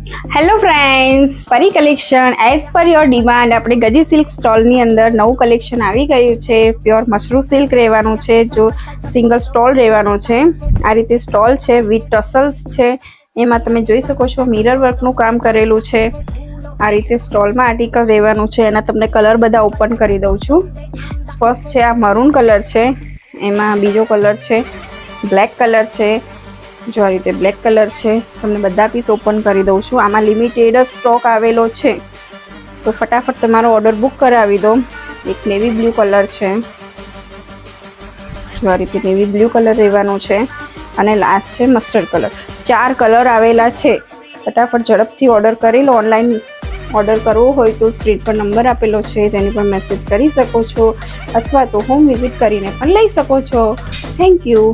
Hello friends, પરી collection as per your demand આપણે ગજી silk સ્ટોલની અંદર નવું કલેક્શન આવી ગયું છે. પ્યોર મશરૂમ સિલ્ક રહેવાનું છે, જો સિંગલ સ્ટોલ રહેવાનો છે. આ રીતે સ્ટોલ છે વિથ ટસલ્સ છે. એમાં તમે જોઈ શકો છો મિરર વર્કનું કામ કરેલું છે. આ રીતે સ્ટોલમાં આર્ટિકલ રહેવાનું છે. એના તમને કલર બધા ઓપન કરી દઉં છું. ફર્સ્ટ છે આ મરૂન કલર છે, એમાં બીજો કલર છે બ્લેક કલર છે. જો આ રીતે બ્લેક કલર છે. તમને બધા પીસ ઓપન કરી દઉં છું. આમાં લિમિટેડ જ સ્ટોક આવેલો છે, તો ફટાફટ તમારો ઓર્ડર બુક કરાવી દો. એક નેવી બ્લુ કલર છે, જો આ રીતે નેવી બ્લુ કલર રહેવાનો છે. અને લાસ્ટ છે મસ્ટર્ડ કલર. 4 કલર આવેલા છે. ફટાફટ ઝડપથી ઓર્ડર કરી લો. ઓનલાઈન ઓર્ડર કરવો હોય તો સ્ક્રીન પર નંબર આપેલો છે, તેની પર મેસેજ કરી શકો છો, અથવા તો હોમ વિઝિટ કરીને પણ લઈ શકો છો. Thank you.